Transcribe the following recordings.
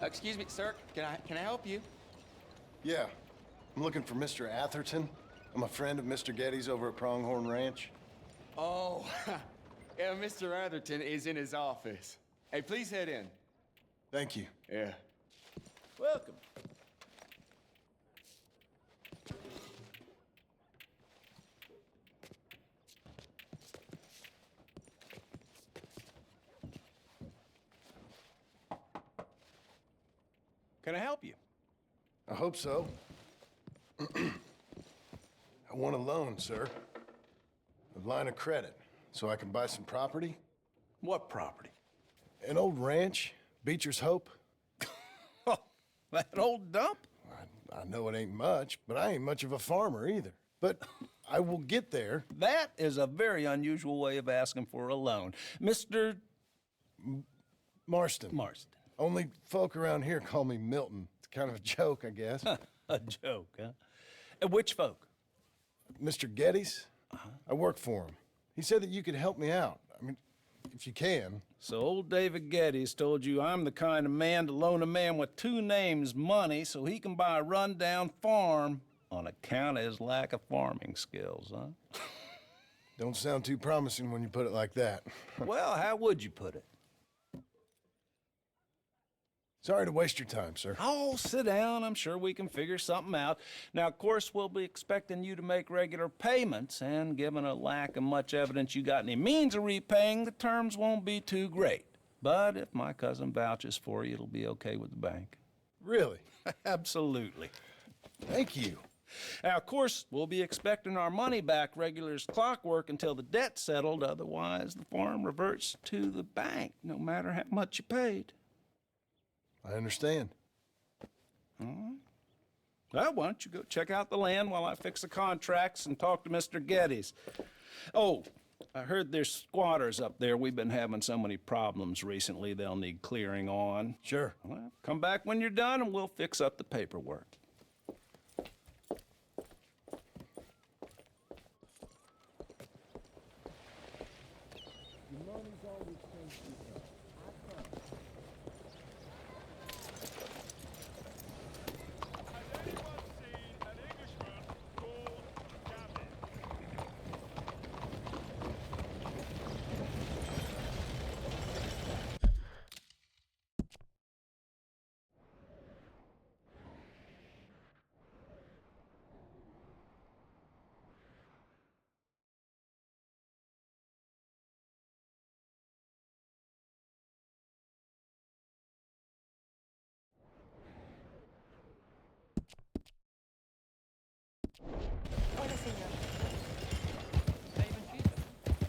Excuse me, sir. Can I help you? Yeah. I'm looking for Mr. Atherton. I'm a friend of Mr. Getty's over at Pronghorn Ranch. Oh, yeah, Mr. Atherton is in his office. Hey, please head in. Thank you. Yeah. Welcome. Can I help you? I hope so. I want a loan, sir. A line of credit, so I can buy some property. What property? An old ranch, Beecher's Hope. Oh, that old dump? I know it ain't much, but I ain't much of a farmer either. But I will get there. That is a very unusual way of asking for a loan. Mr. Marston. Marston. Only folk around here call me Milton. It's kind of a joke, I guess. A joke, huh? And which folk? Mr. Getty's? I work for him. He said that you could help me out. I mean, if you can. So old David Getty's told you I'm the kind of man to loan a man with two names money so he can buy a rundown farm on account of his lack of farming skills, huh? Don't sound too promising when you put it like that. Well, how would you put it? Sorry to waste your time, sir. Oh, sit down. I'm sure we can figure something out. Now, of course, we'll be expecting you to make regular payments, and given a lack of much evidence you got any means of repaying, the terms won't be too great. But if my cousin vouches for you, it'll be okay with the bank. Really? Absolutely. Thank you. Now, of course, we'll be expecting our money back regular as clockwork until the debt's settled. Otherwise, the farm reverts to the bank, no matter how much you paid. I understand. All right. Well, why don't you go check out the land while I fix the contracts and talk to Mr. Getty's. Oh, I heard there's squatters up there. We've been having so many problems recently, they'll need clearing on. Sure. Well, come back when you're done and we'll fix up the paperwork.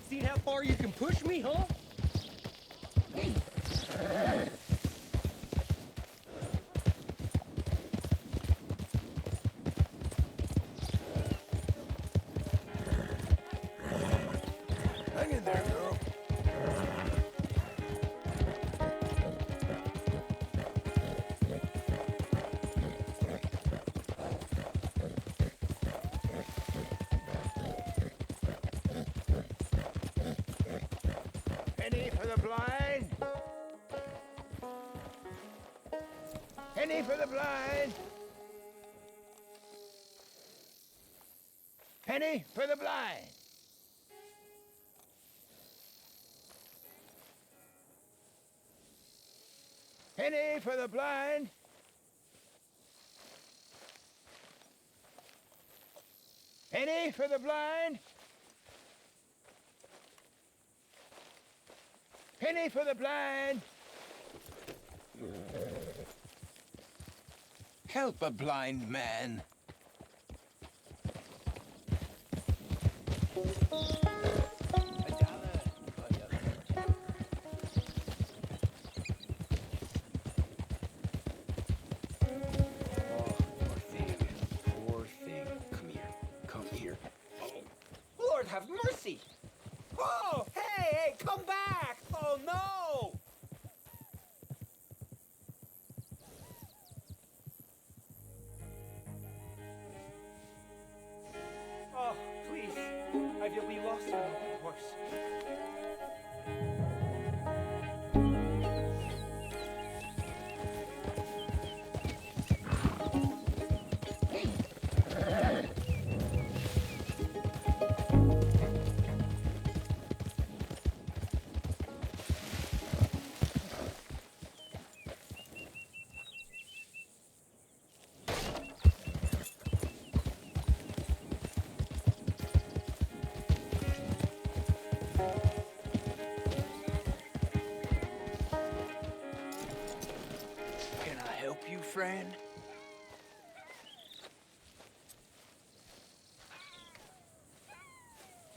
See how far you can push me, huh? Hang in there, girl. Penny for the blind. Penny for the blind. Penny for the blind. Penny for the blind. Penny for the blind. Penny for the blind. Help a blind man. Poor thing. Come here. Come here. Lord have mercy! Oh, hey, come back! Oh, no! Oh, please. We lost him, of course.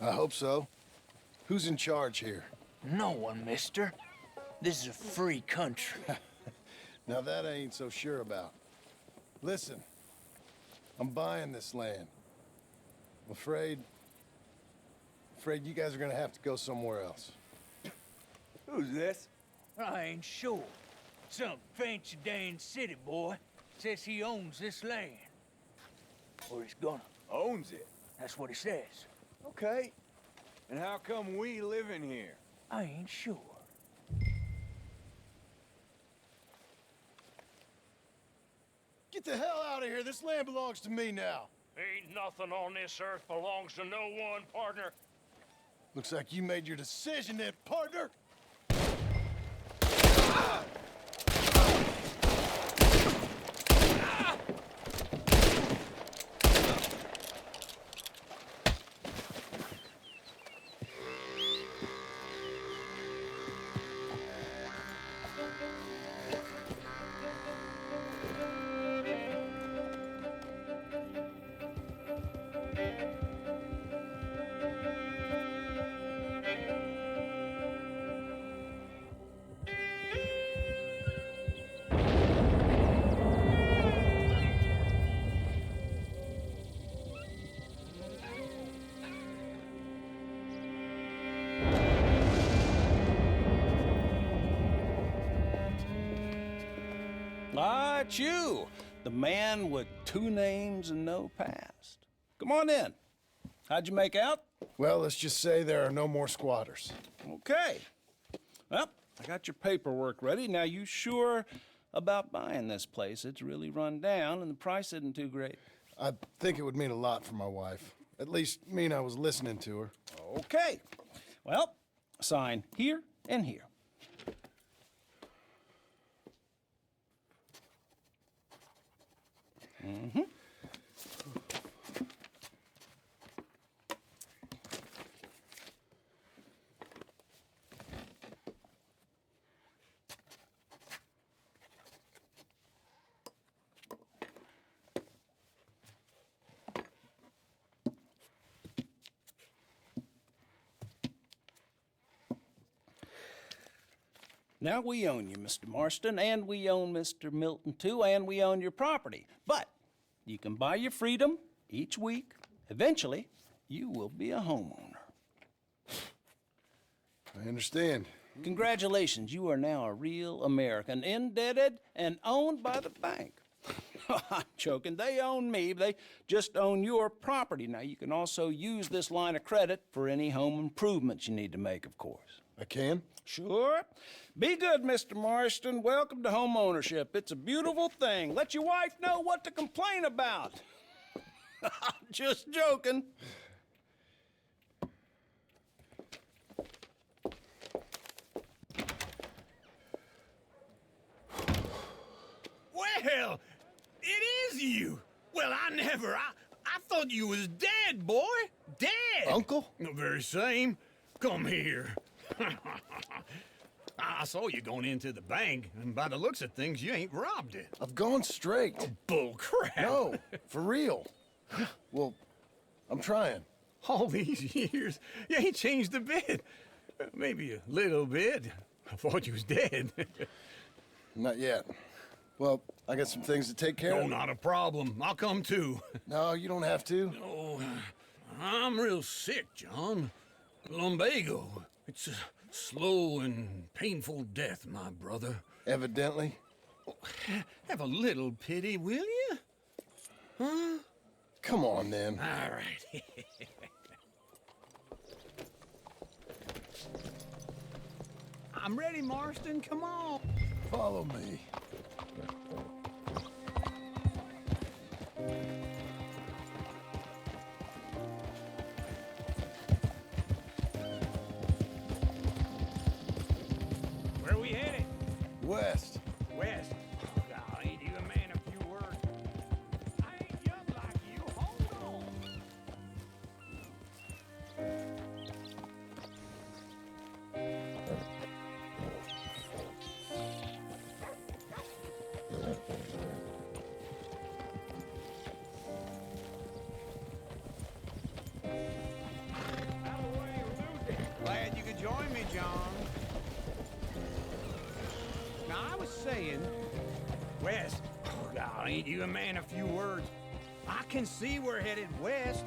I hope so. Who's in charge here? No one, mister. This is a free country. Now that I ain't so sure about. Listen, I'm buying this land. I'm afraid you guys are gonna have to go somewhere else. Who's this? I ain't sure. Some fancy Dan city boy says he owns this land. Or he's gonna. Owns it. That's what he says. Okay. And how come we live in here? I ain't sure. Get the hell out of here. This land belongs to me now. Ain't nothing on this earth belongs to no one, partner. Looks like you made your decision then, partner. Ah, it's you, the man with 2 names and no past. Come on in. How'd you make out? Well, let's just say there are no more squatters. Okay. Well, I got your paperwork ready. Now, you sure about buying this place? It's really run down, and the price isn't too great. I think it would mean a lot for my wife. At least mean I was listening to her. Okay. Well, sign here and here. Now, we own you, Mr. Marston, and we own Mr. Milton, too, and we own your property. But you can buy your freedom each week. Eventually, you will be a homeowner. I understand. Congratulations, you are now a real American, indebted and owned by the bank. I'm joking. They own me. They just own your property. Now, you can also use this line of credit for any home improvements you need to make, of course. I can? Sure. Be good, Mr. Marston. Welcome to home ownership. It's a beautiful thing. Let your wife know what to complain about. Just joking. Well, it is you. Well, I thought you was dead, boy. Dead. Uncle? The very same. Come here. I saw you going into the bank, and by the looks of things, you ain't robbed it. I've gone straight. Bull crap. No, for real. Well, I'm trying. All these years, you ain't changed a bit. Maybe a little bit. I thought you was dead. Not yet. Well, I got some things to take care No, of. not a problem. I'll come too. No, you don't have to. Oh, I'm real sick, John. Lumbago. It's a slow and painful death, my brother. Evidently. Have a little pity, will you? Huh? Come on, then. All right. I'm ready, Marston. Come on. Follow me. Where we headed? West. West. God, ain't you a man of few words? I ain't young like you. Hold on. John. Now, I was saying, west. Oh, God, ain't you a man of few words? I can see we're headed west.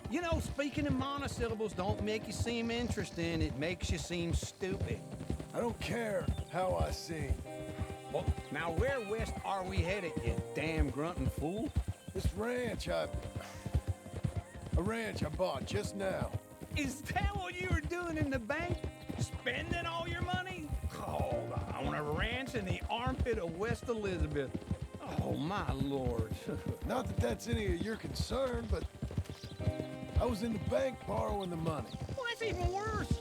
You know, speaking in monosyllables don't make you seem interesting. It makes you seem stupid. I don't care how I sing. Well, now, where west are we headed, you damn grunting fool? This ranch a ranch I bought just now. Is that what you were doing in the bank? Spending all your money? Oh, on a ranch in the armpit of West Elizabeth. Oh, my lord. Not that that's any of your concern, but I was in the bank borrowing the money. Well, that's even worse.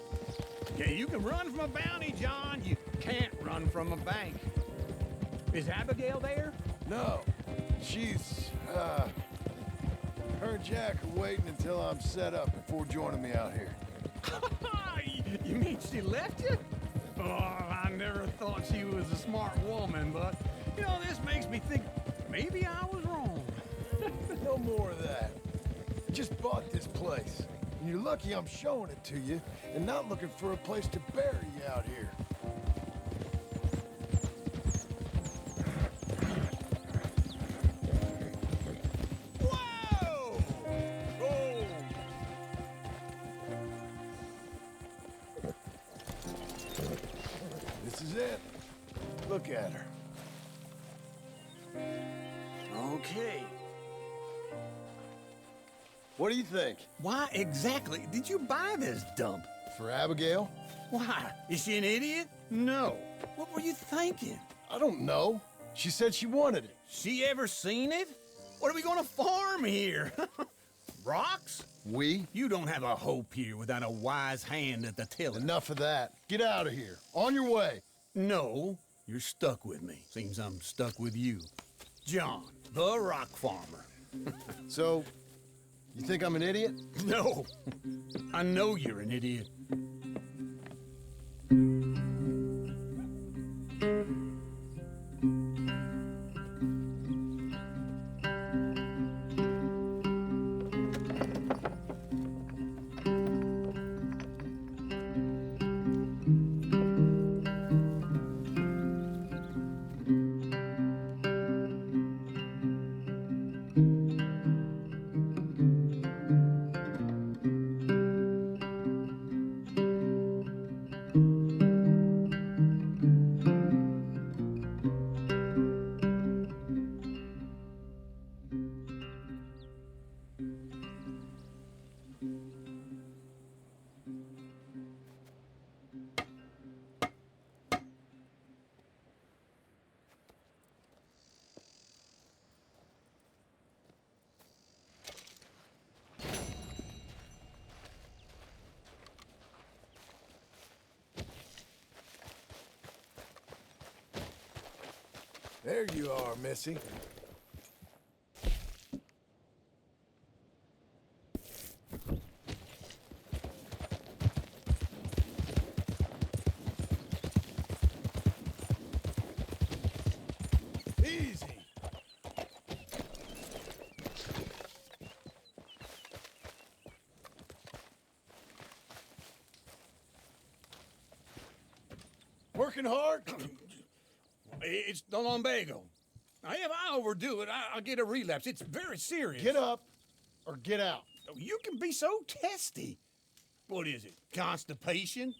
Yeah, you can run from a bounty, John. You can't run from a bank. Is Abigail there? No, she's, her and Jack are waiting until I'm set up before joining me out here. You mean she left you? Oh, I never thought she was a smart woman, but, you know, this makes me think maybe I was wrong. No more of that. I just bought this place, and you're lucky I'm showing it to you and not looking for a place to bury you out here. Whoa! Oh! This is it. Look at her. Okay. What do you think? Why exactly did you buy this dump? For Abigail? Why? Is she an idiot? No. What were you thinking? I don't know. She said she wanted it. She ever seen it? What are we gonna farm here? Rocks? We? You don't have a hope here without a wise hand at the tiller. Enough of that. Get out of here. On your way. No, you're stuck with me. Seems I'm stuck with you. John, the rock farmer. So, you think I'm an idiot? No, I know you're an idiot. There you are, Missy. Easy. Working hard? It's the lumbago. Now, if I overdo it, I'll get a relapse. It's very serious. Get up or get out. You can be so testy. What is it, constipation?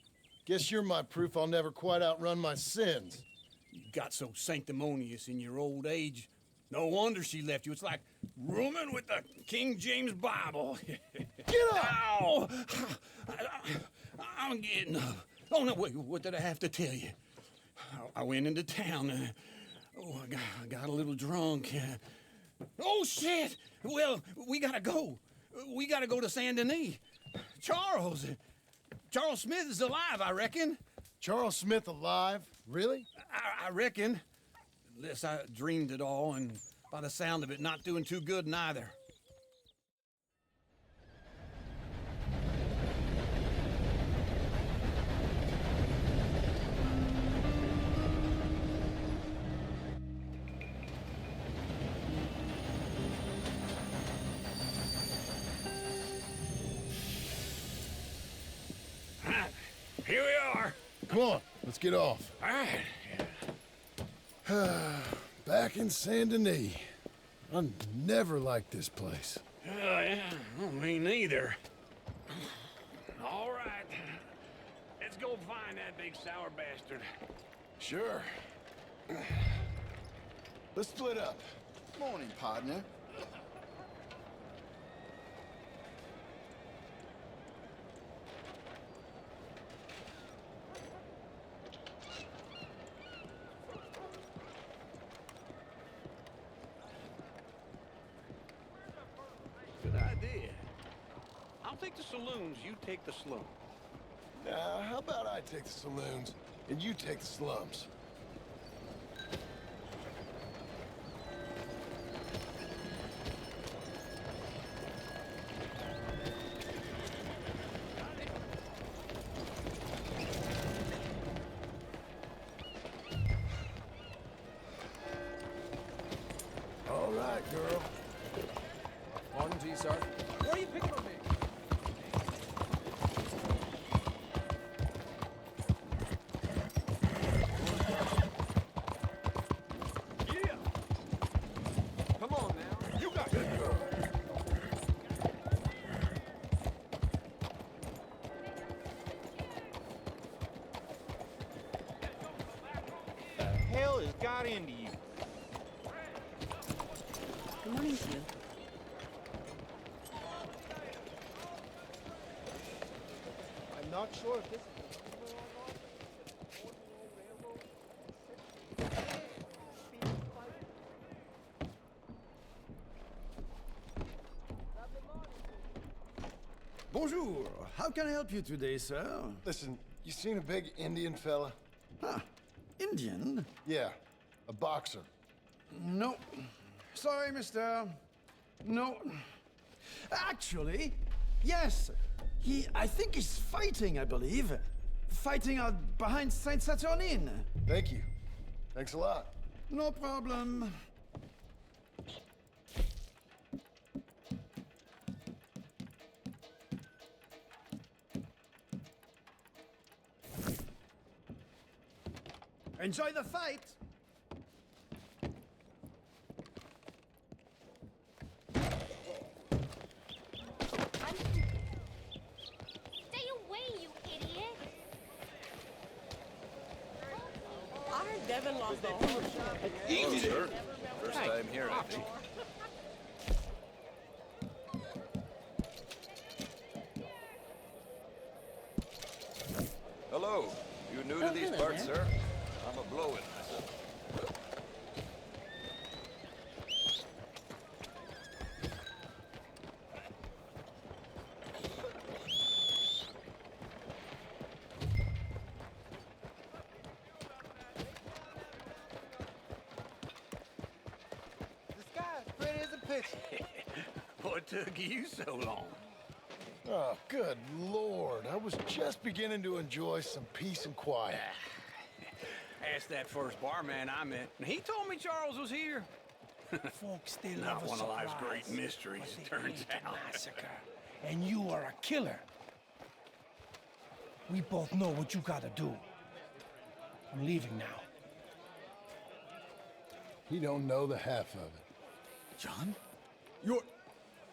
Guess you're my proof I'll never quite outrun my sins. You got so sanctimonious in your old age. No wonder she left you. It's like rooming with the King James Bible. Get up! Ow! I'm getting up. Oh, no, wait, what did I have to tell you? I went into town. I got a little drunk. Oh, shit! Well, we gotta go. We gotta go to Saint Denis. Charles Smith is alive, I reckon. Charles Smith alive? Really? I reckon. Unless I dreamed it all, and by the sound of it, not doing too good neither. Here we Come on, let's get off. All right. Back in Saint Denis. I never liked this place. Yeah, well, me neither. All right. Let's go find that big sour bastard. Sure. Let's split up. Morning, partner. Good idea. I'll take the saloons, you take the slum. Now, how about I take the saloons and you take the slums? All right, girl. Pardon, G, sir. Where are you picking on me? Yeah! Come on now. You got it. The hell has got into you? Good morning to you. I'm not sure if this. Bonjour. How can I help you today, sir? Listen, you seen a big Indian fella? Ah, Indian? Yeah, a boxer. No. Sorry, mister. No. Actually, yes. I think he's fighting, I believe. Fighting out behind Saint Saturnine. Thank you. Thanks a lot. No problem. Enjoy the fight. Stay away, you idiot! I heard Devin lost the whole shop. Easy there. First time here, I think. Hello. You new to these hello parts, there. sir? I'm a blow-in myself. The sky's pretty as a picture. What took you so long? Oh, good Lord. I was just beginning to enjoy some peace and quiet. Asked that first barman I met, and he told me Charles was here. Folks still Not have a one of life's surprise, great mysteries, but it they turns hate to out. massacre, and you are a killer. We both know what you gotta do. I'm leaving now. You don't know the half of it. John?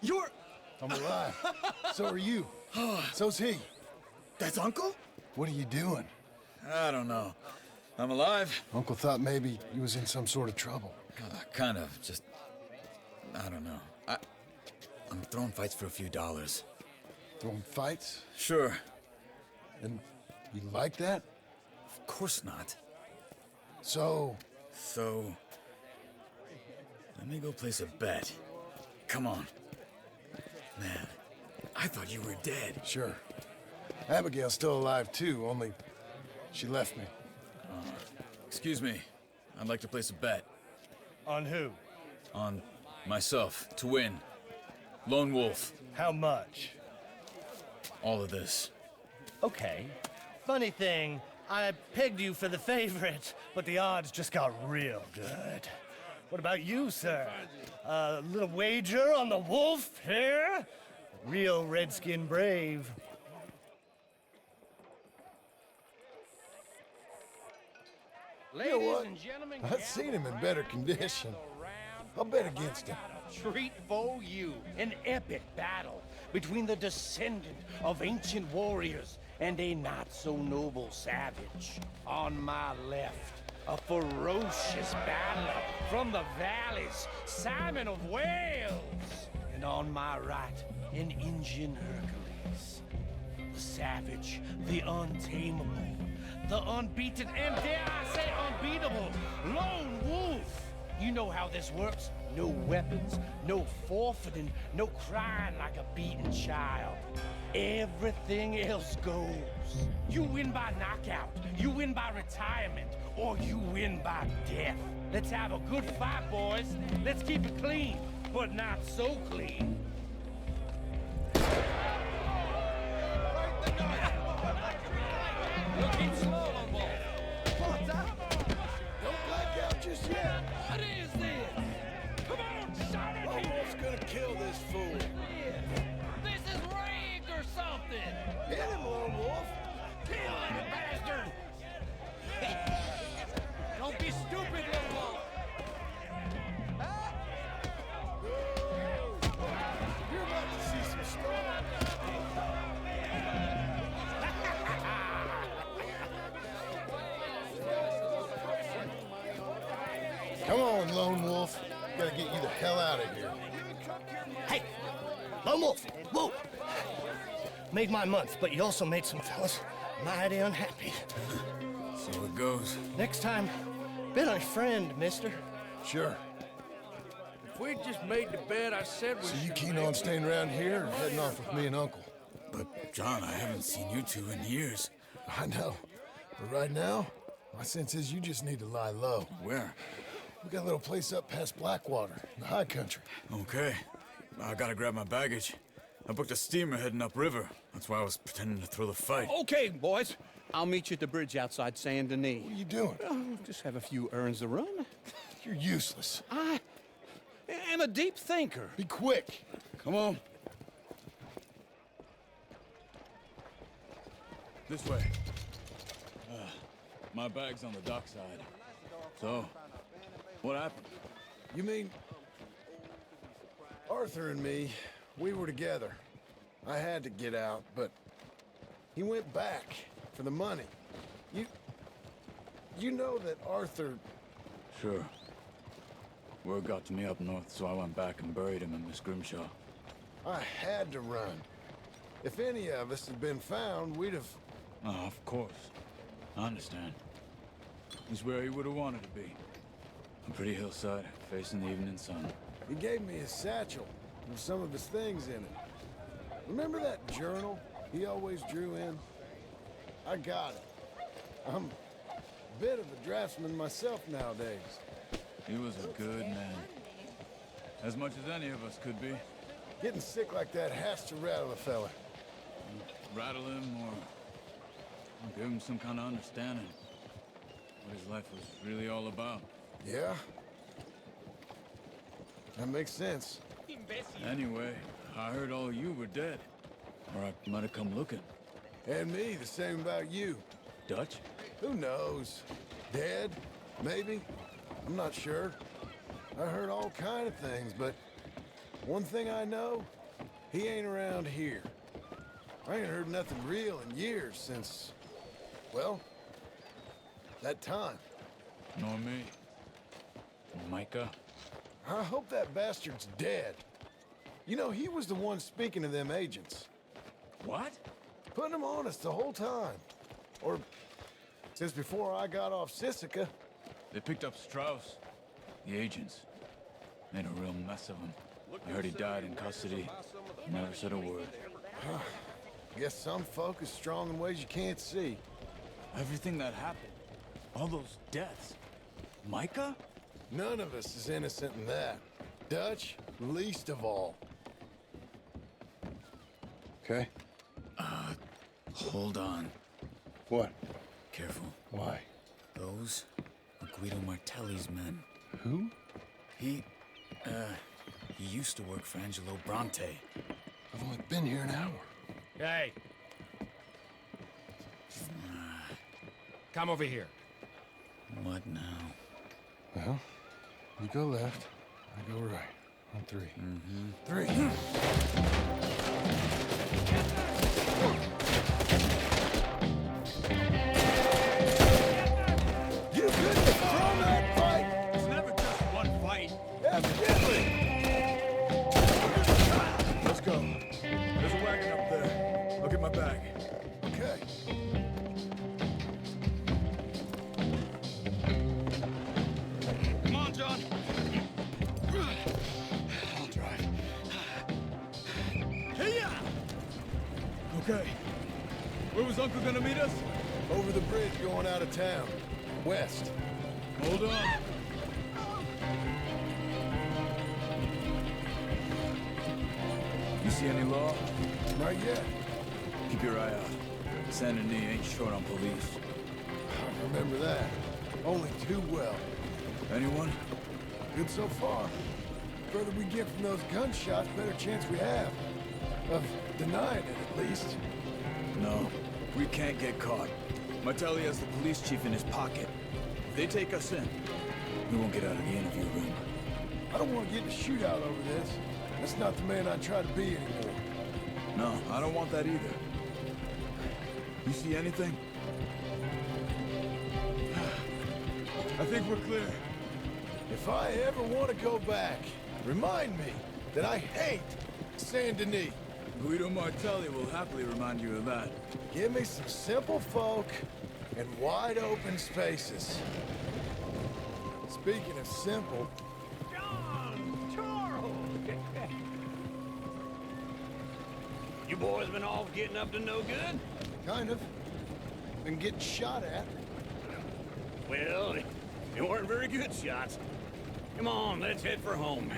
You're... I'm alive. So are you. So's he. That's Uncle? What are you doing? I don't know. I'm alive. Uncle thought maybe he was in some sort of trouble. Kind of. Just... I don't know. I'm throwing fights for a few dollars. Throwing fights? Sure. And you like that? Of course not. So, let me go place a bet. Come on. Man, I thought you were dead. sure. Abigail's still alive too, only she left me. Excuse me. I'd like to place a bet. On who? On myself, to win. Lone Wolf. How much? All of this. Okay. Funny thing, I pegged you for the favorite, but the odds just got real good. What about you, sir? A little wager on the wolf here? Real redskin brave. You know what? I've seen him in better condition. I'll bet against him. Treat for you an epic battle between the descendant of ancient warriors and a not-so-noble savage. On my left, a ferocious battler from the valleys, Simon of Wales. And on my right, an Indian Hercules. The savage, the untamable, the unbeaten, and dare I say unbeatable, Lone Wolf. You know how this works. No weapons, no forfeiting, no crying like a beaten child. Everything else goes. You win by knockout, you win by retirement, or you win by death. Let's have a good fight, boys. Let's keep it clean, but not so clean. Looking slow, Lone Wolf. Don't black out just yet. What is this? Come on, shot it! Lone Wolf's gonna kill this fool. This is rigged or something! Hit him, Lone Wolf. Kill that bastard! Don't be stupid, Lone Wolf! You're about to see some storm. Come on, Lone Wolf. Gotta get you the hell out of here. Hey, Lone Wolf, whoa! Made my month, but you also made some fellas mighty unhappy. So it goes. Next time, been a friend, mister. Sure. If we'd just made the bed I said we So you should keen make, on staying around here or heading off with me and Uncle? But, John, I haven't seen you two in years. I know. But right now, my sense is you just need to lie low. Where? We got a little place up past Blackwater, in the high country. Okay. I gotta grab my baggage. I booked a steamer heading upriver. That's why I was pretending to throw the fight. Okay, boys. I'll meet you at the bridge outside Saint Denis. What are you doing? Oh, just have a few errands to run. You're useless. I am a deep thinker. Be quick. Come on. This way. My bag's on the dockside. So, what happened? You mean... Arthur and me, we were together. I had to get out, but he went back for the money. You know that Arthur... Sure. Word got to me up north, so I went back and buried him in Miss Grimshaw. I had to run. If any of us had been found, we'd have... Oh, of course. I understand. He's where he would have wanted to be. A pretty hillside, facing the evening sun. He gave me his satchel with some of his things in it. Remember that journal he always drew in? I got it. I'm a bit of a draftsman myself nowadays. He was a good man. As much as any of us could be. Getting sick like that has to rattle a fella. Rattle him or give him some kind of understanding. What his life was really all about. Yeah? That makes sense. Anyway, I heard all you were dead. Or I might have come looking. And me, the same about you. Dutch? Who knows? Dead? Maybe? I'm not sure. I heard all kind of things, but one thing I know, he ain't around here. I ain't heard nothing real in years since, well, that time. Nor me. Micah? I hope that bastard's dead. You know, he was the one speaking to them agents. What? Putting them on us the whole time. Or since before I got off Sisika. They picked up Strauss. The agents. Made a real mess of him. I heard he died in custody. Never said a word. Guess some folk is strong in ways you can't see. Everything that happened. All those deaths. Micah? None of us is innocent in that. Dutch, least of all. Okay? Hold on. What? Careful. Why? Those are Guido Martelli's men. Who? He used to work for Angelo Bronte. I've only been here an hour. Hey. Come over here. What now? Well, you go left, I go right. On three. Three. You couldn't have thrown that fight! It's never just one fight. Evidently! Let's go. There's a wagon up there. I'll get my bag. Okay. Come on, John. I'll drive. Hey-ya! Okay. Where was Uncle gonna meet us? Over the bridge going out of town. West. Hold on. You see any law? Not yet. Keep your eye out. Saint Denis ain't short on police. I remember that. Only too well. Anyone? Good so far. Further we get from those gunshots, better chance we have. Of denying it, at least. No. We can't get caught. Martelli has the police chief in his pocket. If they take us in, we won't get out of the interview room. I don't want to get in a shootout over this. That's not the man I try to be anymore. No, I don't want that either. You see anything? I think we're clear. If I ever want to go back, remind me that I hate Saint Denis. Guido Martelli will happily remind you of that. Give me some simple folk and wide open spaces. Speaking of simple, John! Charles! You boys been off getting up to no good? kind of. Been getting shot at. Well, they weren't very good shots. Come on, let's head for home.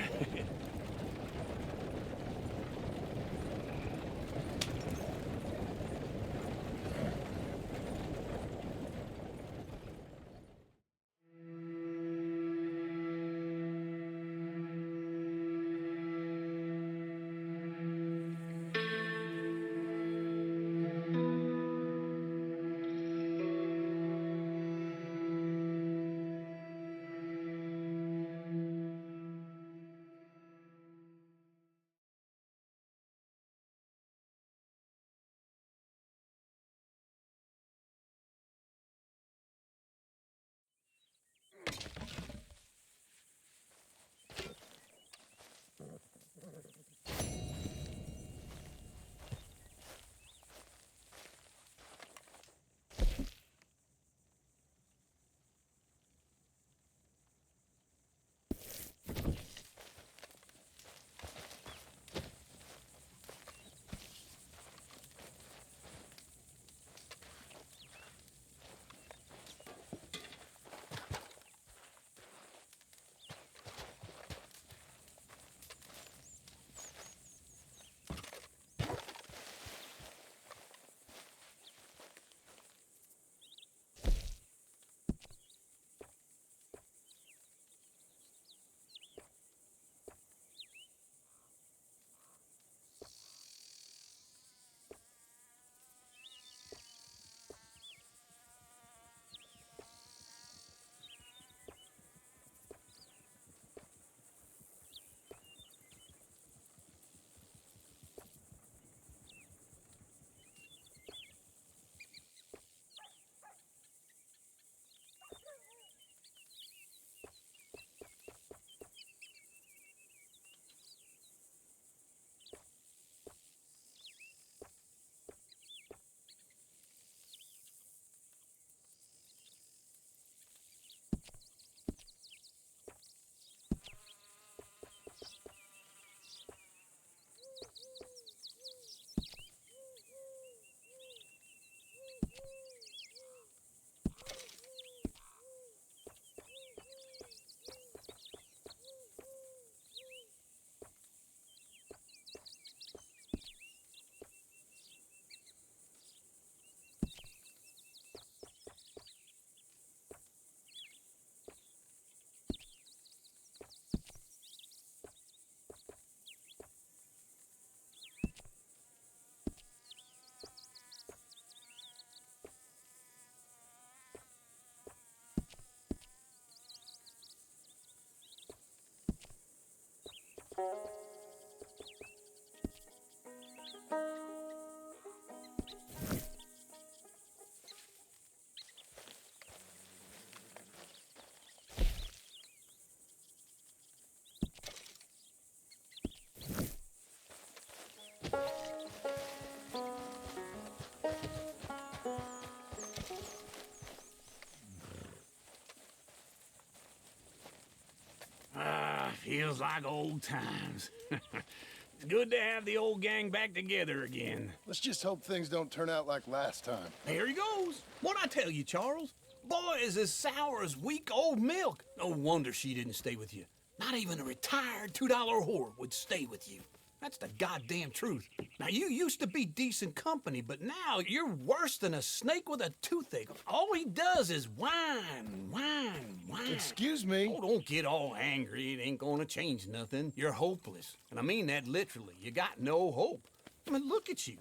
Feels like old times. It's good to have the old gang back together again. Let's just hope things don't turn out like last time. There he goes. What'd I tell you, Charles? Boy is as sour as weak old milk. No wonder she didn't stay with you. Not even a retired $2 whore would stay with you. That's the goddamn truth. Now, you used to be decent company, but now you're worse than a snake with a toothache. All he does is whine, whine, whine. Excuse me? Oh, don't get all angry. It ain't gonna change nothing. You're hopeless. And I mean that literally. You got no hope. I mean, look at you.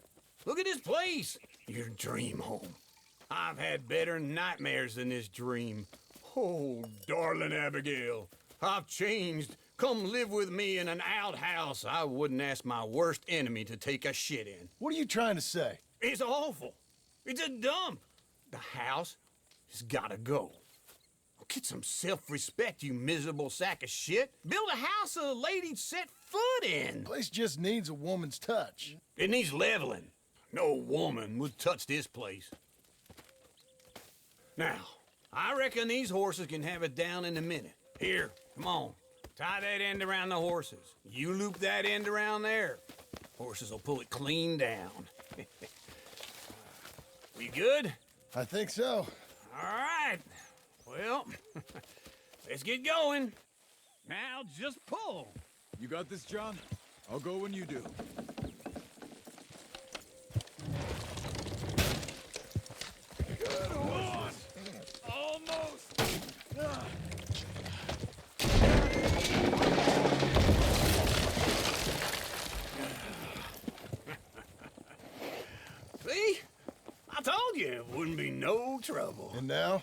Look at this place. Your dream home. I've had better nightmares than this dream. Oh, darling Abigail, I've changed. Come live with me in an outhouse I wouldn't ask my worst enemy to take a shit in. What are you trying to say? It's awful. It's a dump. The house has gotta go. Get some self-respect, you miserable sack of shit. Build a house a lady'd set foot in. The place just needs a woman's touch. It needs leveling. No woman would touch this place. Now, I reckon these horses can have it down in a minute. Here, come on. Tie that end around the horses. You loop that end around there. Horses will pull it clean down. We good? I think so. All right. Well, let's get going. Now just pull. You got this, John? I'll go when you do. Good horses. Almost. See? I told you it wouldn't be no trouble. And now?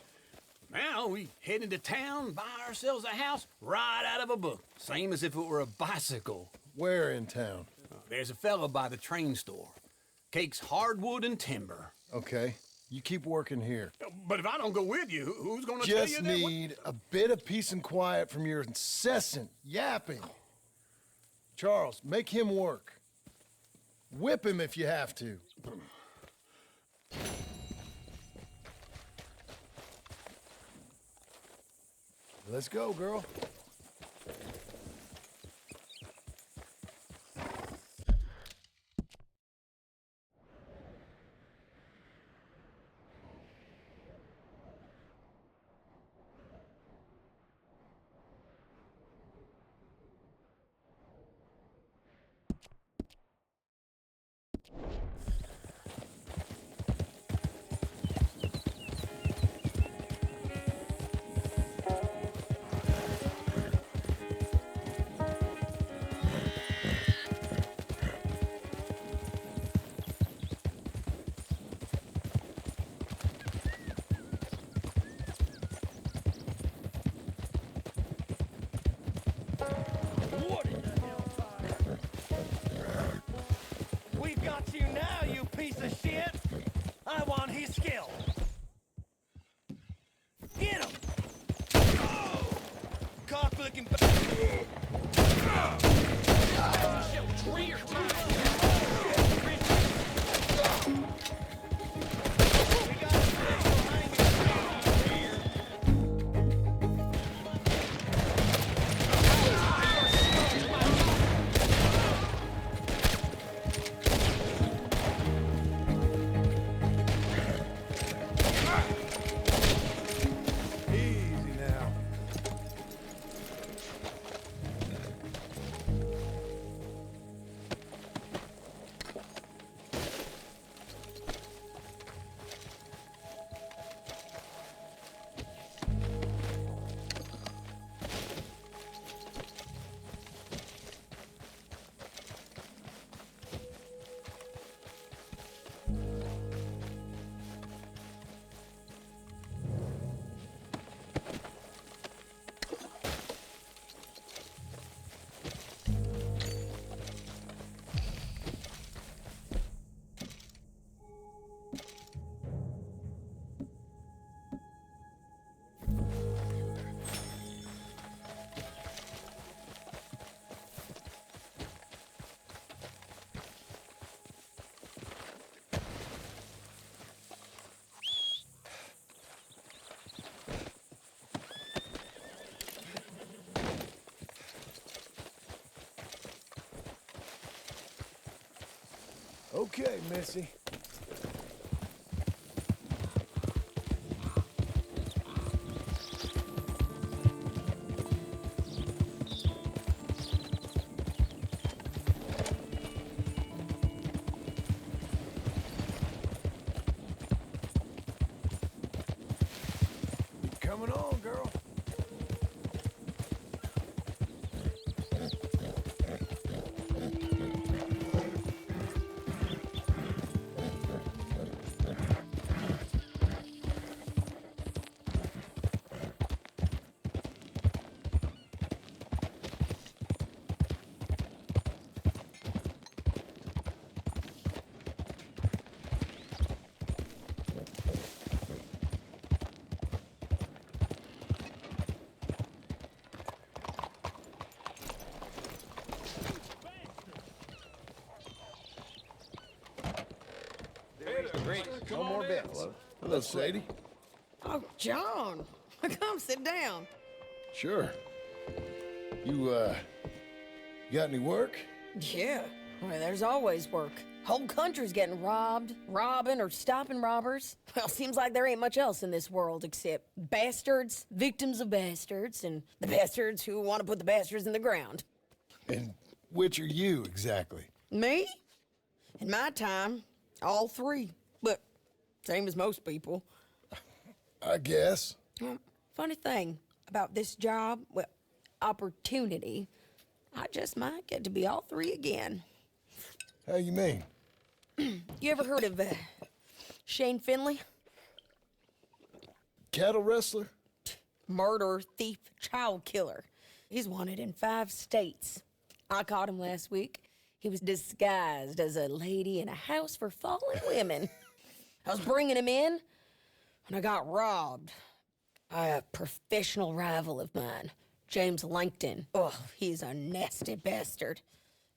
Now we head into town, buy ourselves a house right out of a book. Same as if it were a bicycle. Where in town? There's a fella by the train store. Cakes hardwood and timber. Okay. You keep working here. But if I don't go with you, who's gonna tell you Just that? need a bit of peace and quiet from your incessant yapping. Charles, make him work. Whip him if you have to. Let's go, girl. We've got you now, you Okay, Missy. Coming on, girl. Great. No more bets. Hello, Sadie. Oh, John. Come sit down. Sure. You got any work? Yeah. Well, there's always work. Whole country's getting robbed, robbing, or stopping robbers. Well, seems like there ain't much else in this world except bastards, victims of bastards, and the bastards who want to put the bastards in the ground. And which are you, exactly? Me? In my time, all three. But same as most people. I guess. Funny thing about this job, well, opportunity, I just might get to be all three again. How you mean? You ever heard of Shane Finley? Cattle wrestler? Murderer, thief, child killer. He's wanted in 5 states. I caught him last week. He was disguised as a lady in a house for fallen women. I was bringing him in, and I got robbed by a professional rival of mine, James Langton. Oh, he's a nasty bastard.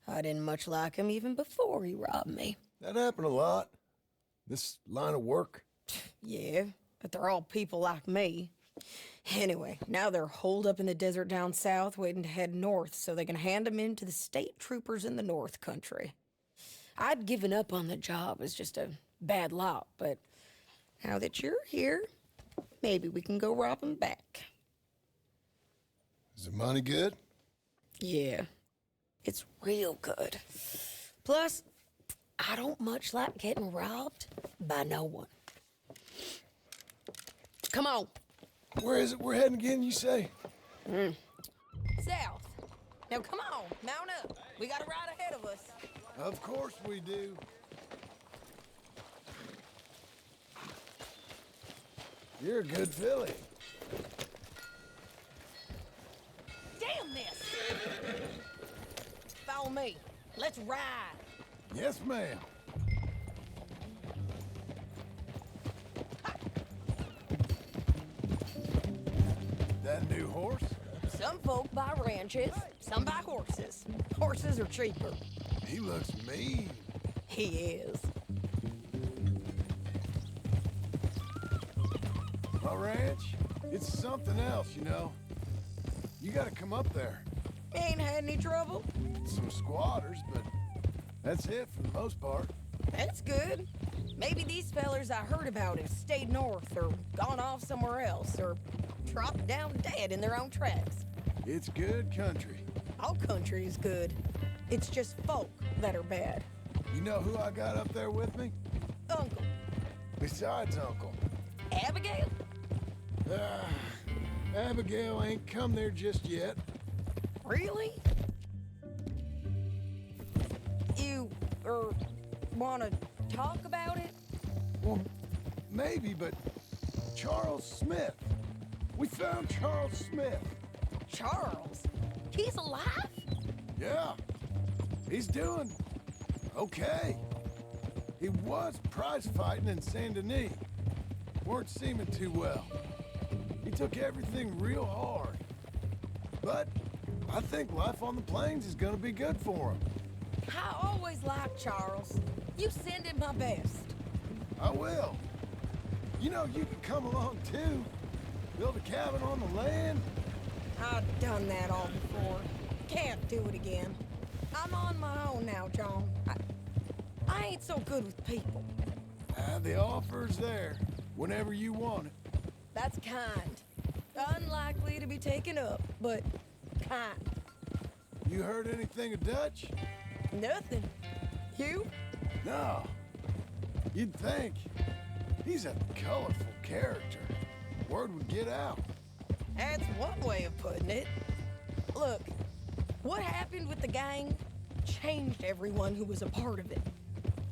I didn't much like him even before he robbed me. That happened a lot. This line of work. Yeah, but they're all people like me. Anyway, now they're holed up in the desert down south, waiting to head north so they can hand them in to the state troopers in the north country. I'd given up on the job as just a bad lot, but now that you're here, maybe we can go rob them back. Is the money good? Yeah, it's real good. Plus, I don't much like getting robbed by no one. Come on. Where is it we're heading again, you say? South. Now come on, mount up. We got a ride ahead of us. Of course we do. You're a good filly. Damn this! Follow me. Let's ride. Yes, ma'am. That new horse? Some folk buy ranches, some buy horses. Horses are cheaper. He looks mean. He is. My ranch, it's something else, you know. You gotta come up there. Ain't had any trouble? Some squatters, but that's it for the most part. That's good. Maybe these fellers I heard about have stayed north or gone off somewhere else or dropped down dead in their own tracks. It's good country. All country is good. It's just folk that are bad. You know who I got up there with me? Uncle. Besides Uncle. Abigail? Abigail ain't come there just yet. Really? You, wanna talk about it? Well, maybe, but Charles Smith. We found Charles Smith. Charles? He's alive? Yeah. He's doing okay. He was prize fighting in Saint Denis. Weren't seeming too well. He took everything real hard. But I think life on the plains is gonna be good for him. I always liked Charles. You send him my best. I will. You know, you can come along too. Build a cabin on the land. I've done that all before. Can't do it again. I'm on my own now, John. I ain't so good with people. The offer's there, whenever you want it. That's kind. Unlikely to be taken up, but kind. You heard anything of Dutch? Nothing. You? No. You'd think. He's a colorful character. Word would get out. That's one way of putting it. Look, what happened with the gang changed everyone who was a part of it.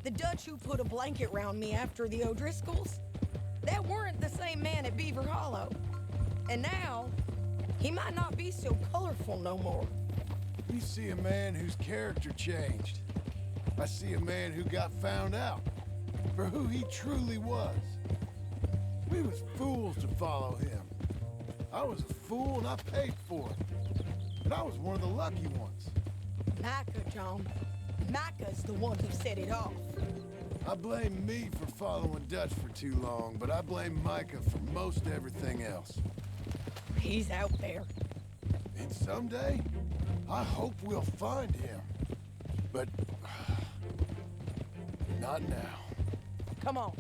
The Dutch who put a blanket round me after the O'Driscolls, that weren't the same man at Beaver Hollow. And now, he might not be so colorful no more. You see a man whose character changed. I see a man who got found out for who he truly was. We was fools to follow him. I was a fool and I paid for it. But I was one of the lucky ones. Micah, John. Micah's the one who set it off. I blame me for following Dutch for too long, but I blame Micah for most everything else. He's out there. And someday, I hope we'll find him. But not now. Come on.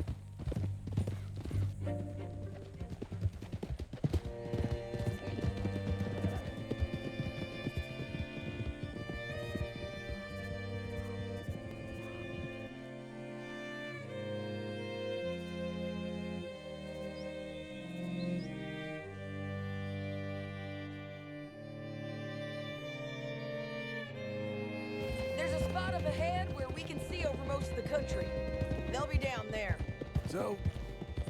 There's a spot up ahead where we can see over most of the country. They'll be down there. So,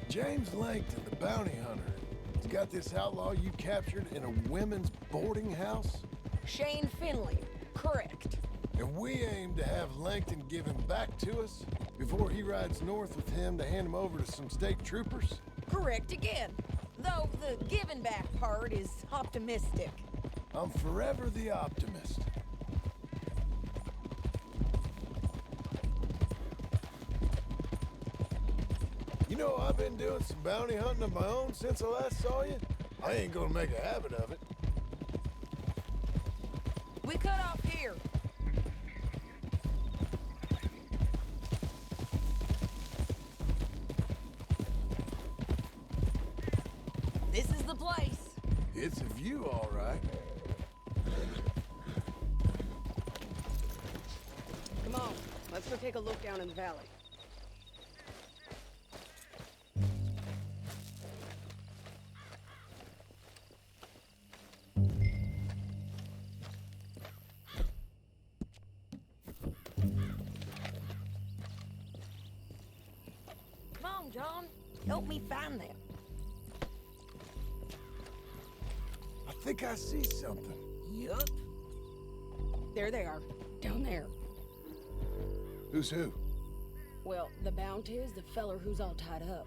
James Langton, the bounty hunter, has got this outlaw you captured in a women's boarding house? Shane Finley, correct. And we aim to have Langton give him back to us before he rides north with him to hand him over to some state troopers? Correct again. Though the giving back part is optimistic. I'm forever the optimist. You know, I've been doing some bounty hunting of my own since I last saw you. I ain't gonna make a habit of it. We cut off here. This is the place. It's a view, all right. Come on, let's go take a look down in the valley. Come on, John. Help me find them. I think I see something. Yup. There they are, down there. Who's who? Well, the bounty is the feller who's all tied up.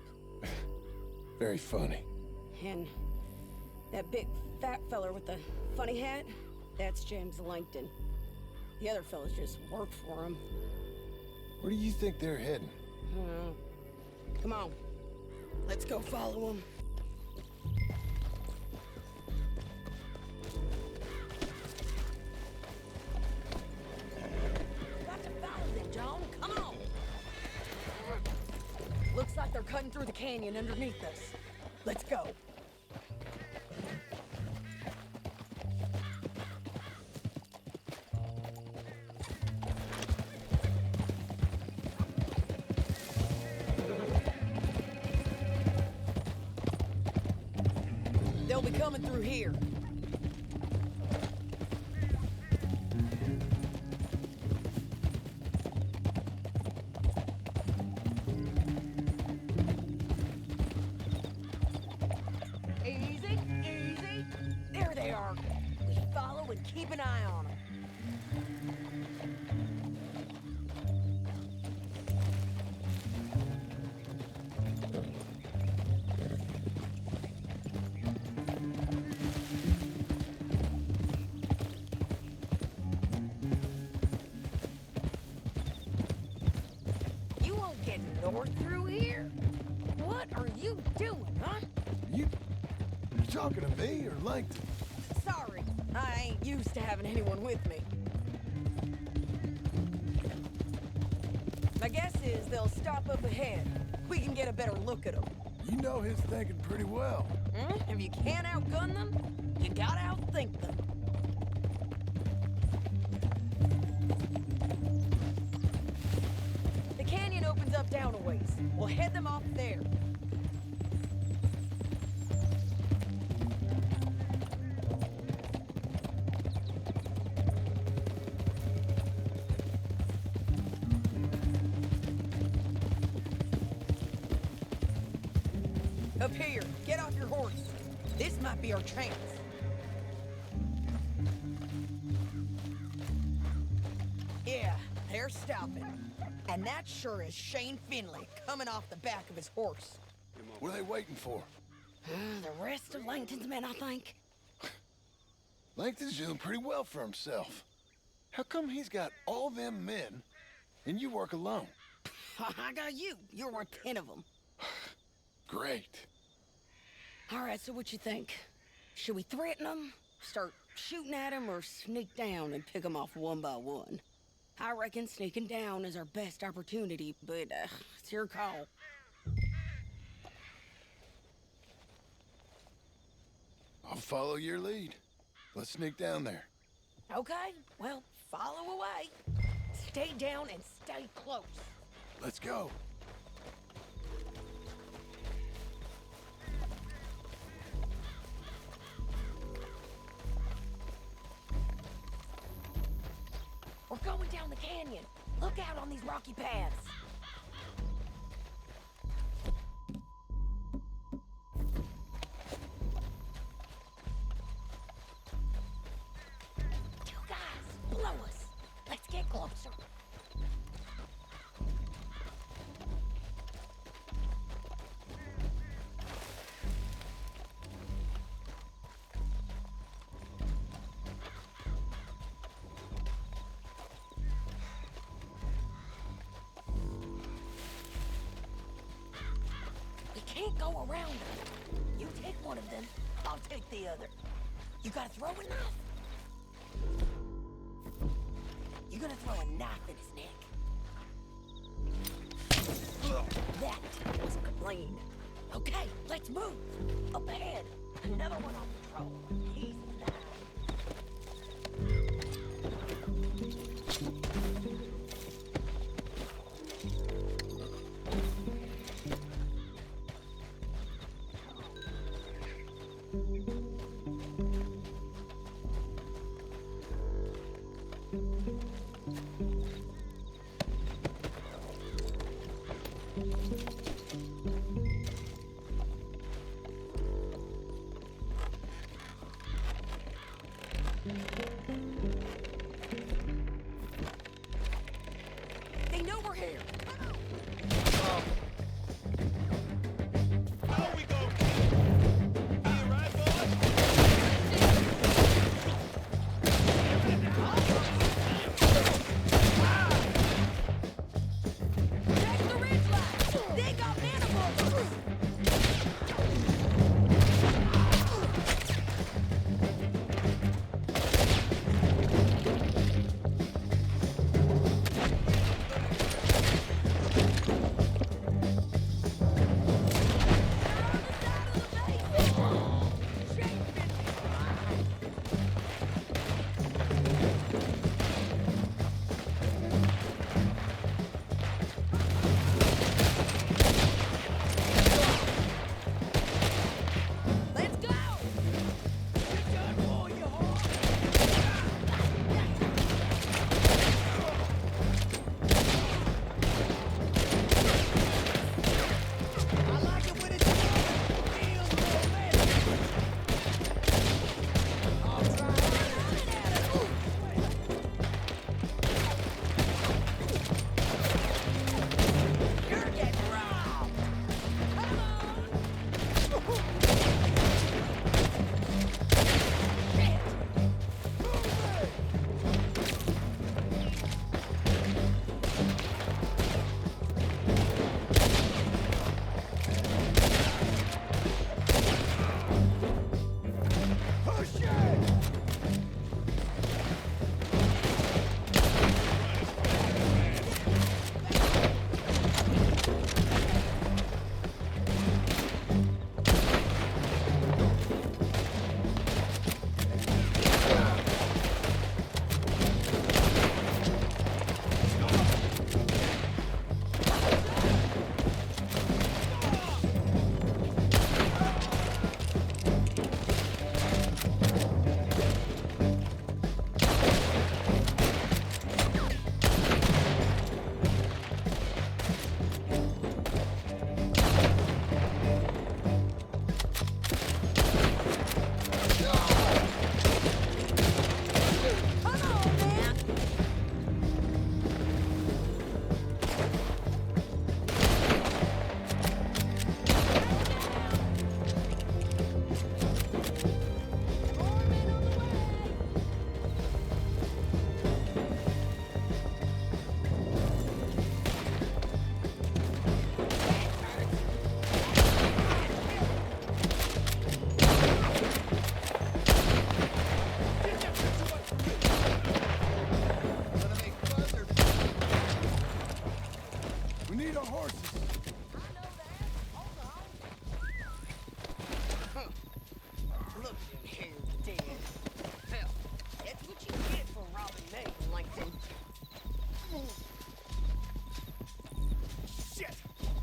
Very funny. And that big fat feller with the funny hat, that's James Langton. The other fellas just work for him. Where do you think they're heading? Come on, let's go follow him. Got to follow them, John. Come on. Looks like they're cutting through the canyon underneath us. Let's go. They'll be coming through here. Easy, easy. There they are. We follow and keep an eye on them. You won't get north through here? What are you doing, huh? You talking to me or Langton? Sorry, I ain't used to having anyone with me. My guess is they'll stop up ahead. We can get a better look at them. You know his thinking pretty well. If you can't outgun them, you gotta outthink them. The canyon opens up down a ways. We'll head them off there. Up here, get off your horse. This might be our chance. Yeah, they're stopping. And that sure is Shane Finley coming off the back of his horse. What are they waiting for? The rest of Langton's men, I think. Langton's doing pretty well for himself. How come he's got all them men and you work alone? I got you. You're worth 10 of them. Great. All right, so what you think? Should we threaten them, start shooting at them, or sneak down and pick them off one by one? I reckon sneaking down is our best opportunity, but it's your call. I'll follow your lead. Let's sneak down there. Okay, well, follow away. Stay down and stay close. Let's go. We're going down the canyon. Look out on these rocky paths. Two guys, below us. Let's get closer. Can't go around them. You take one of them, I'll take the other. You gotta throw a knife. You're gonna throw a knife in his neck. That was clean. Okay, let's move. Up ahead, another one on patrol. Easy now. They know we're here. How we go? You right, boy? Check the ridge line. They got manacles.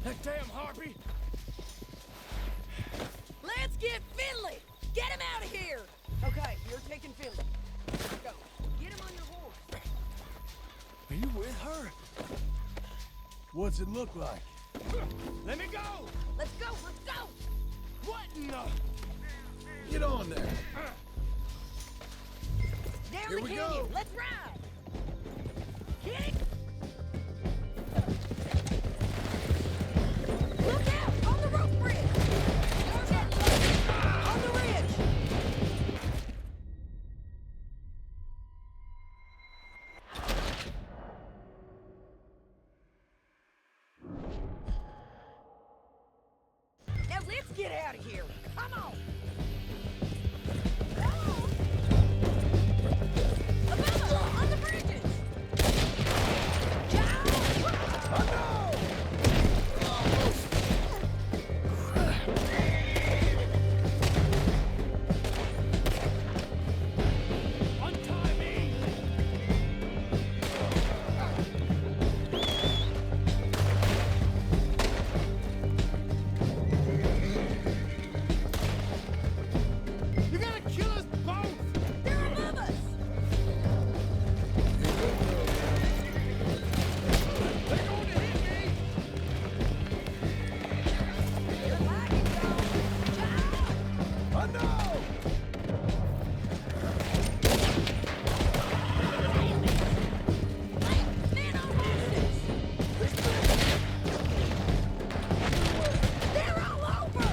That damn harpy! Let's get Finley! Get him out of here! Okay, you're taking Finley. Let's go. Get him on your horse. Are you with her? What's it look like? Let me go! Let's go, let's go! What in the... Get on there. Down Here the we canyon, go. let's ride! Get it! Look out! On the rope bridge! You're getting low. On the ridge! Now let's get out of here! Come on! Above, on the bridges! Untie me! You're gonna kill us both! They're above us! They're going to hit me! You're lagging, Joe! I know! Men on horses! They're all over!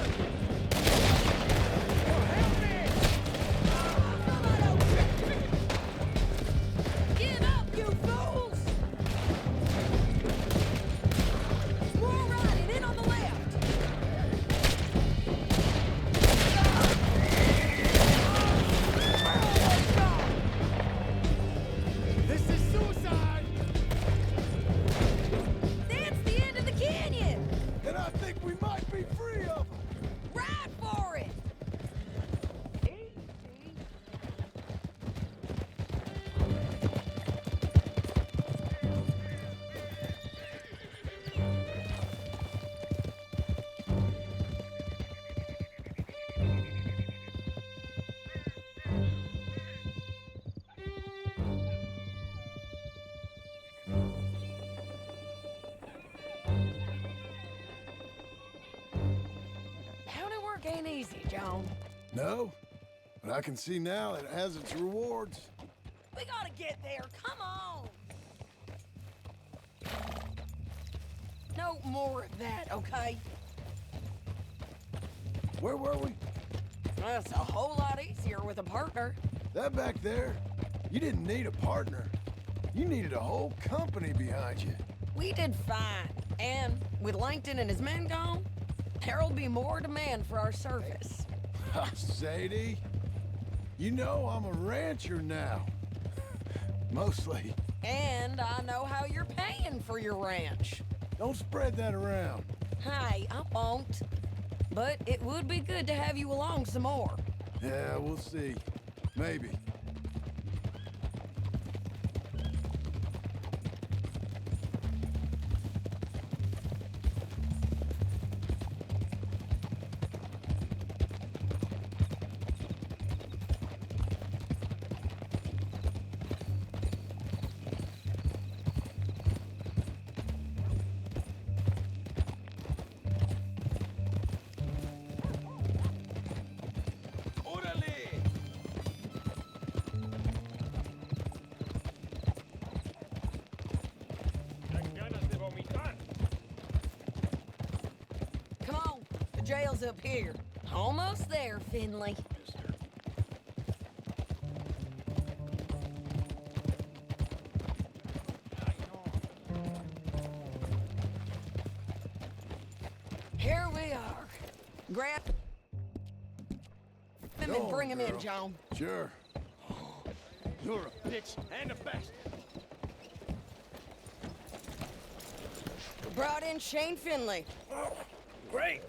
Give up, you fools! More riding in on the left! This is suicide! That's the end of the canyon! And I think we might be free of them. Ride for it! County work ain't easy, John. No, but I can see now it has its rewards. We gotta get there, come on! No more of that, okay? Where were we? That's a whole lot easier with a partner. That back there? You didn't need a partner. You needed a whole company behind you. We did fine. And with Langton and his men gone, there'll be more demand for our service. Sadie, you know I'm a rancher now. Mostly. And I know how you're paying for your ranch. Don't spread that around. Hey, I won't. But it would be good to have you along some more. Yeah, we'll see. Maybe. Come on, the jail's up here. Almost there, Finley. Here we are. Grab him Go and on, bring him in, girl. John. Sure. You're a bitch and a bastard. Brought in Shane Finley. Oh, great.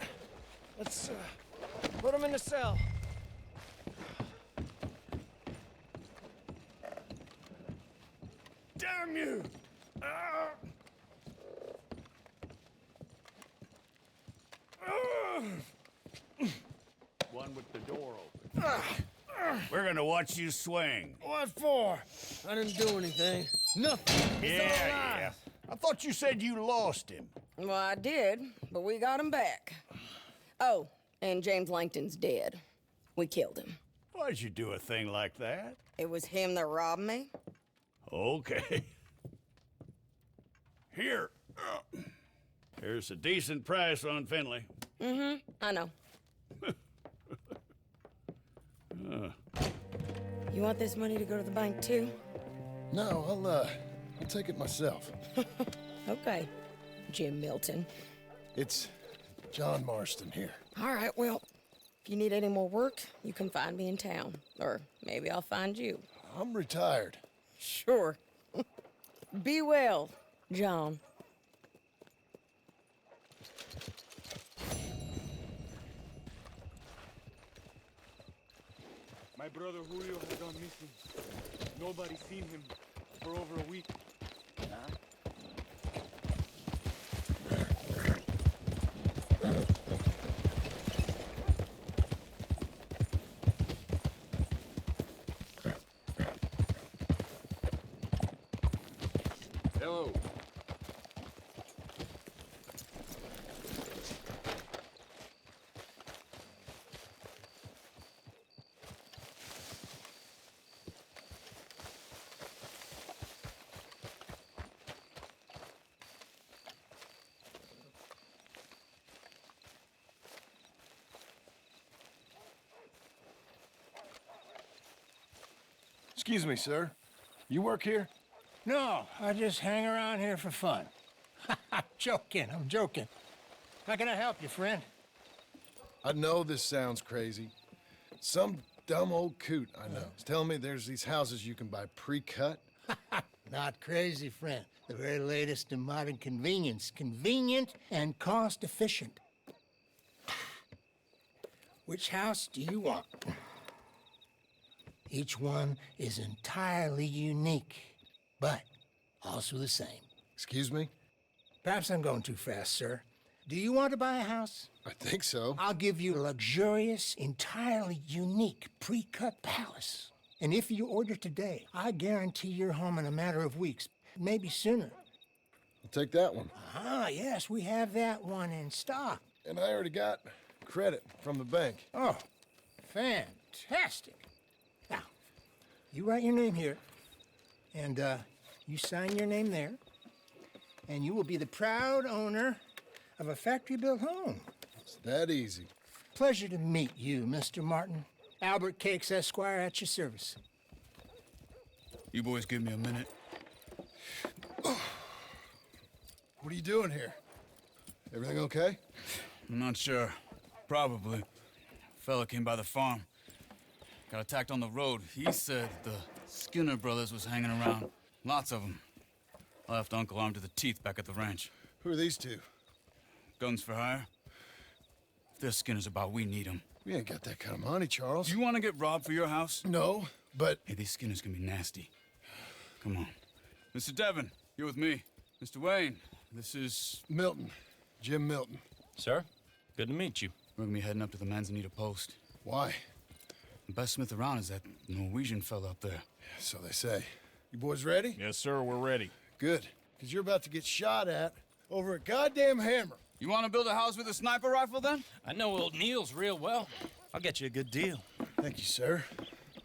Let's put him in the cell. Damn you! One with the door open. We're gonna watch you swing. What for? I didn't do anything. Nothing. It's all lies. I thought you said you lost him. Well, I did, but we got him back. Oh, and James Langton's dead. We killed him. Why'd you do a thing like that? It was him that robbed me. Okay. Here. Here's a decent price on Finley. Mm-hmm, I know. You want this money to go to the bank, too? No, I'll take it myself. Okay, Jim Milton. It's John Marston here. All right, well, if you need any more work, you can find me in town. Or maybe I'll find you. I'm retired. Sure. Be well, John. My brother Julio has gone missing. Nobody's seen him for over a week. Hello. Excuse me, sir. You work here? No, I just hang around here for fun. I'm joking. How can I help you, friend? I know this sounds crazy. Some dumb old coot I know is telling me there's these houses you can buy pre-cut. Not crazy, friend. The very latest in modern convenience. Convenient and cost-efficient. Which house do you want? Each one is entirely unique, but also the same. Excuse me? Perhaps I'm going too fast, sir. Do you want to buy a house? I think so. I'll give you a luxurious, entirely unique pre-cut palace. And if you order today, I guarantee you're home in a matter of weeks, maybe sooner. I'll take that one. Ah, yes, we have that one in stock. And I already got credit from the bank. Oh, fantastic. Now, you write your name here, and you sign your name there, and you will be the proud owner of a factory-built home. It's that easy. Pleasure to meet you, Mr. Martin. Albert Cakes, Esquire, at your service. You boys give me a minute. What are you doing here? Everything okay? I'm not sure. Probably. Fella came by the farm. Got attacked on the road. He said the Skinner brothers was hanging around. Lots of them. I left Uncle armed to the teeth back at the ranch. Who are these two? Guns for hire. If they're Skinner's about, we need them. We ain't got that kind of money, Charles. You want to get robbed for your house? No, but... Hey, these Skinners can be nasty. Come on. Mr. Devon, you're with me. Mr. Wayne, this is... Milton. Jim Milton. Sir, good to meet you. We're gonna be heading up to the Manzanita post. Why? The best smith around is that Norwegian fella up there. So they say. You boys ready? Yes, sir, we're ready. Good, because you're about to get shot at over a goddamn hammer. You want to build a house with a sniper rifle, then? I know old Neil's real well. I'll get you a good deal. Thank you, sir.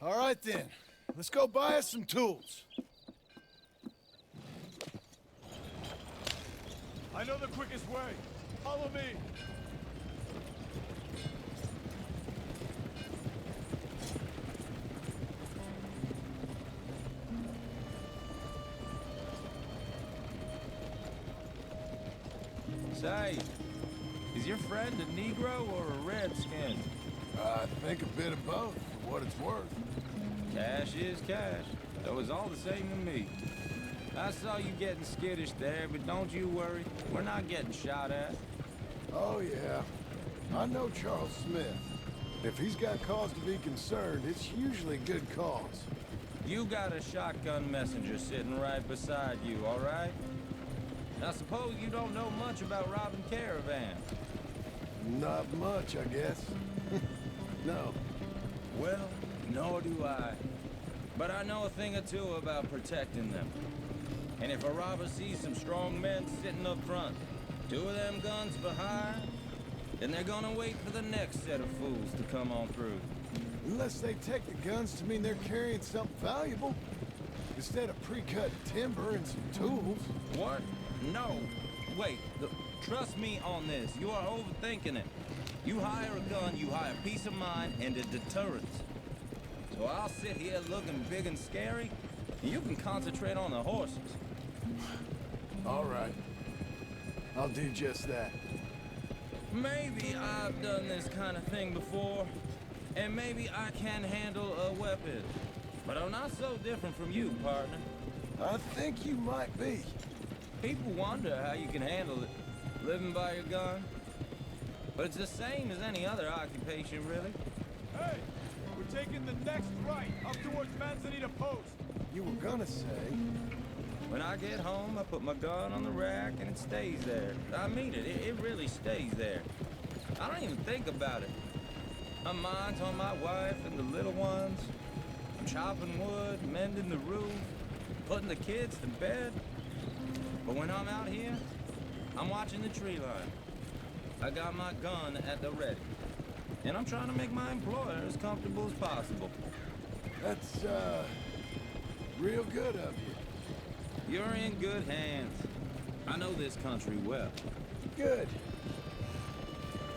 All right, then. Let's go buy us some tools. I know the quickest way. Follow me. Say, is your friend a Negro or a Redskin? I think a bit of both, for what it's worth. Cash is cash, though it's all the same to me. I saw you getting skittish there, but don't you worry. We're not getting shot at. Oh, yeah. I know Charles Smith. If he's got cause to be concerned, it's usually good cause. You got a shotgun messenger sitting right beside you, all right? Now suppose you don't know much about robbing caravans. Not much, I guess. No. Well, nor do I. But I know a thing or two about protecting them. And if a robber sees some strong men sitting up front, 2 of them guns for hire, then they're gonna wait for the next set of fools to come on through. Unless they take the guns to mean they're carrying something valuable. Instead of pre-cut timber and some tools. What? No. Wait, trust me on this. You are overthinking it. You hire a gun, you hire peace of mind and a deterrence. So I'll sit here looking big and scary, and you can concentrate on the horses. All right. I'll do just that. Maybe I've done this kind of thing before, and maybe I can handle a weapon. But I'm not so different from you, partner. I think you might be. People wonder how you can handle it, living by your gun. But it's the same as any other occupation, really. Hey, we're taking the next right, up towards Manzanita Post. You were gonna say... When I get home, I put my gun on the rack and it stays there. I mean it, it really stays there. I don't even think about it. My mind's on my wife and the little ones. I'm chopping wood, mending the roof, putting the kids to bed. But when I'm out here, I'm watching the tree line. I got my gun at the ready. And I'm trying to make my employer as comfortable as possible. That's, real good of you. You're in good hands. I know this country well. Good.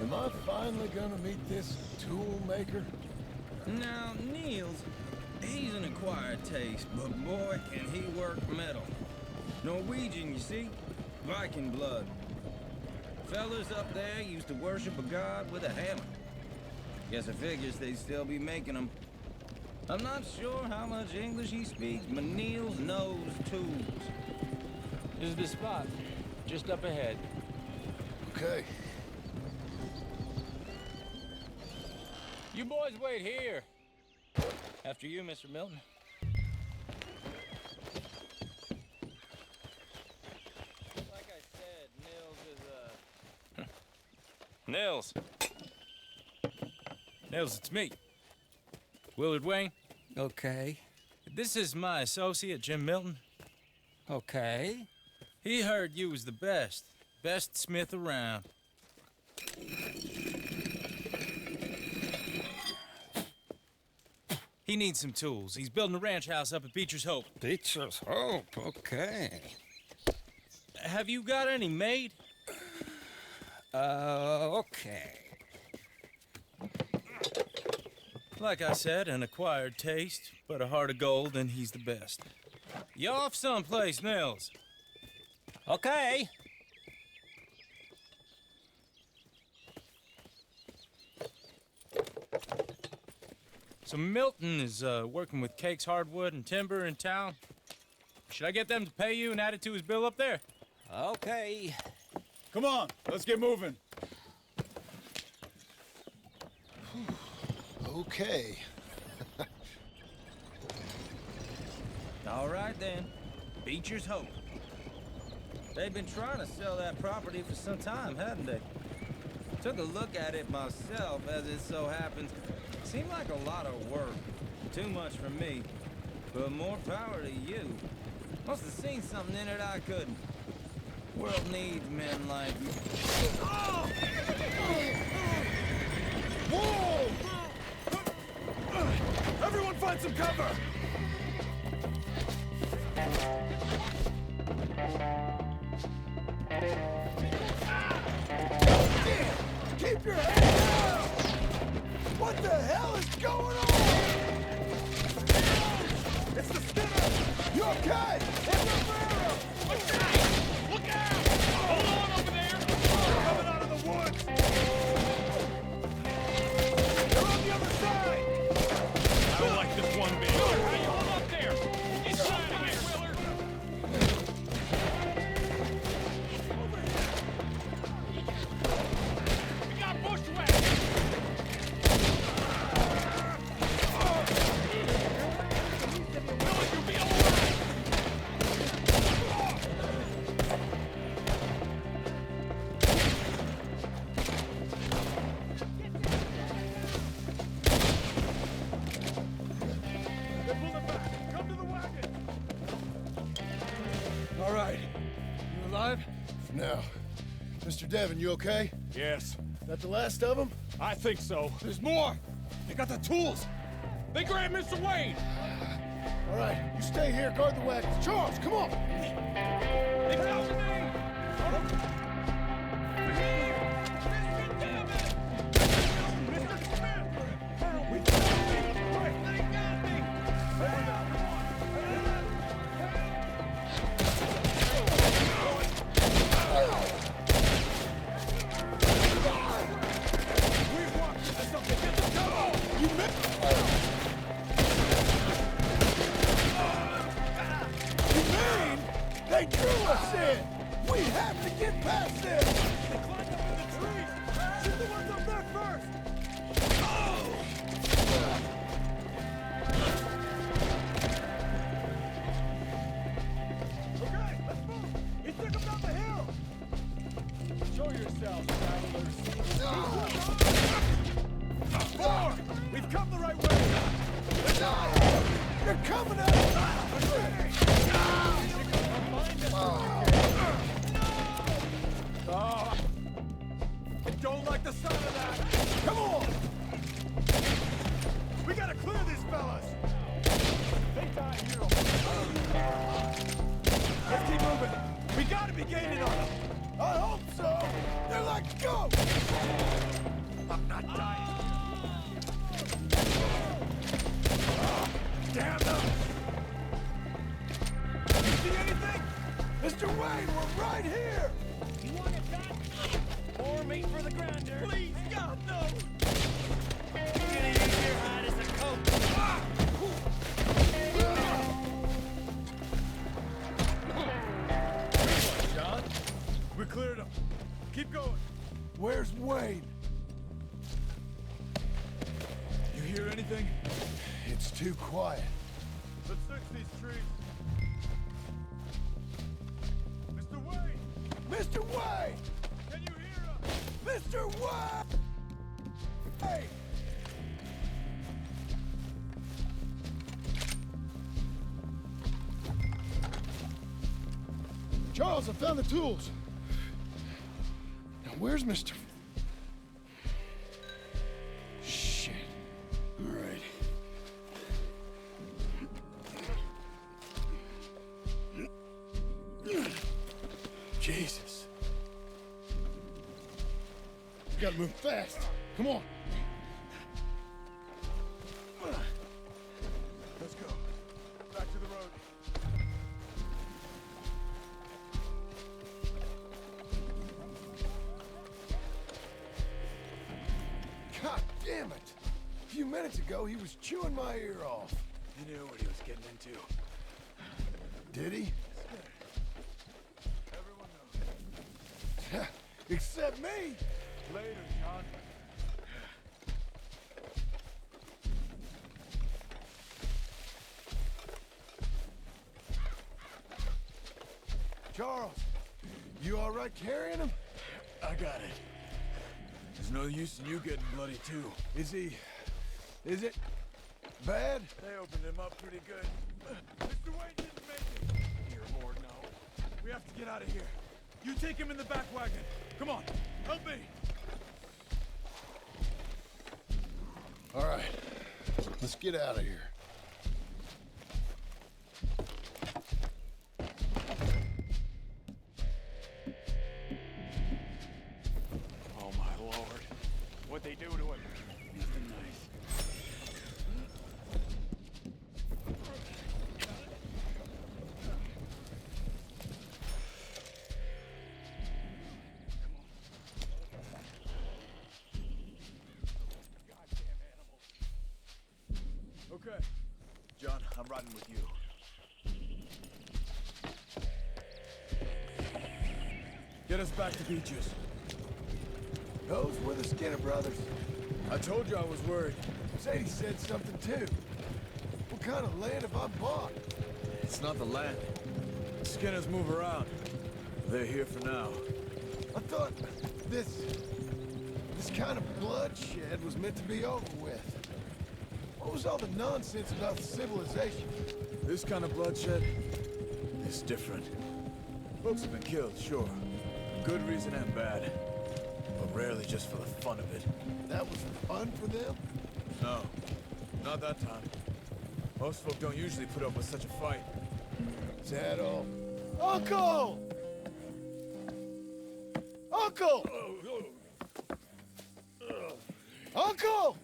Am I finally gonna meet this tool maker? Now, Niels, he's an acquired taste, but boy, can he work metal. Norwegian, you see? Viking blood. Fellas up there used to worship a god with a hammer. Guess I figures they'd still be making them. I'm not sure how much English he speaks, but Niels knows tools. This is the spot, just up ahead. Okay. You boys wait here. After you, Mr. Milton. Like I said, Niels is, Nils. Nils, it's me. Willard Wayne. Okay. This is my associate, Jim Milton. Okay. He heard you was the best smith around. He needs some tools. He's building a ranch house up at Beecher's Hope. Beecher's Hope, okay. Have you got any made? Okay. Like I said, an acquired taste, but a heart of gold, and he's the best. You off someplace, Nils? Okay. So Milton is working with Cakes Hardwood and Timber in town. Should I get them to pay you and add it to his bill up there? Okay. Come on, let's get moving. Okay. all right then. Beecher's Hope. They've been trying to sell that property for some time, hadn't they? Took a look at it myself, as it so happens. Seemed like a lot of work. Too much for me. But more power to you. Must have seen something in it I couldn't. World needs men like you. Oh! Whoa! Everyone find some cover! Damn! Keep your head down! What the hell is going on? It's the Skinner! You okay? It's the barrel! Look out! Look out! Hold on over there! They're coming out of the woods! They're on the other side! I don't like this one bit. How you hold up there? Inside of here, Willard! We got bushwhacked! Willard, you'll be all right! Devin, you okay? Yes. That the last of them? I think so. There's more! They got the tools! They grabbed Mr. Wayne! All right, you stay here, guard the wagons. Charles, come on! They found me! They drew us in! We have to get past this! They climbed up in the trees! Shoot the ones up there first! Okay, let's move! He took them down the hill! Show yourselves, travelers! More! We've come the right way! They're coming at us! Oh, I don't like the sound of that! Come on! We gotta clear these fellas! They die here. Let's keep moving! We gotta be gaining on them! I hope so! They're like, go! I'm not dying! Damn them! You see anything? Mr. Wayne, we're right here! You want it back? More meat for the grinder. Please, God, no! You're gonna use your hide as a coat. John, we cleared them. Keep going. Where's Wayne? You hear anything? It's too quiet. Let's search these trees. Mr. Wayne! Mr. Wayne! Can you hear us? Mr. Wayne! Hey! Charles, I found the tools. Now, where's Mr. Shit. All right. Jesus. We gotta move fast. Come on. Let's go. Back to the road. God damn it! A few minutes ago, he was chewing my ear off. He knew what he was getting into. Did he? Everyone knows. Except me! Later, John. Charles, you all right carrying him? I got it. There's no use in you getting bloody, too. Is it bad? They opened him up pretty good. Mr. Wayne didn't make it. Dear Lord, no. We have to get out of here. You take him in the back wagon. Come on, help me. All right, let's get out of here. Oh, my Lord. What'd they do to him? Nothing nice. Okay. John, I'm riding with you. Get us back to Beaches. Those were the Skinner brothers. I told you I was worried. Sadie said something too. What kind of land have I bought? It's not the land. Skinners move around. They're here for now. I thought this kind of bloodshed was meant to be over with. What was all the nonsense about the civilization? This kind of bloodshed is different. Folks have been killed, sure. Good reason and bad. But rarely just for the fun of it. That was fun for them? No, not that time. Most folk don't usually put up with such a fight. Saddle. Uncle! Uncle! Uncle!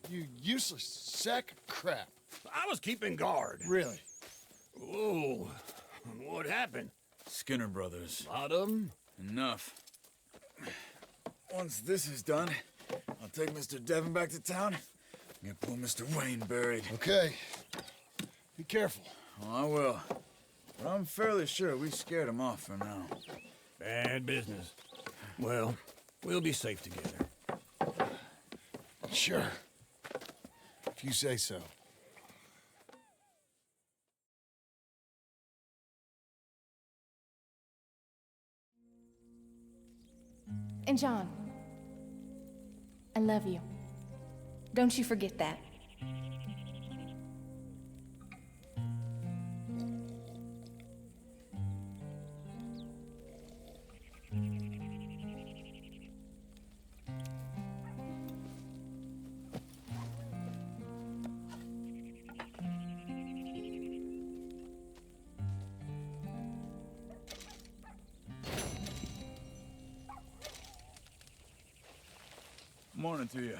You useless sack of crap. I was keeping guard. Really? Whoa. What happened? Skinner brothers. Lot of them? Enough. Once this is done, I'll take Mr. Devon back to town and get poor Mr. Wayne buried. Okay. Be careful. Oh, I will. But I'm fairly sure we scared him off for now. Bad business. Well, we'll be safe together. Sure. If you say so. And John, I love you. Don't you forget that. Morning to you.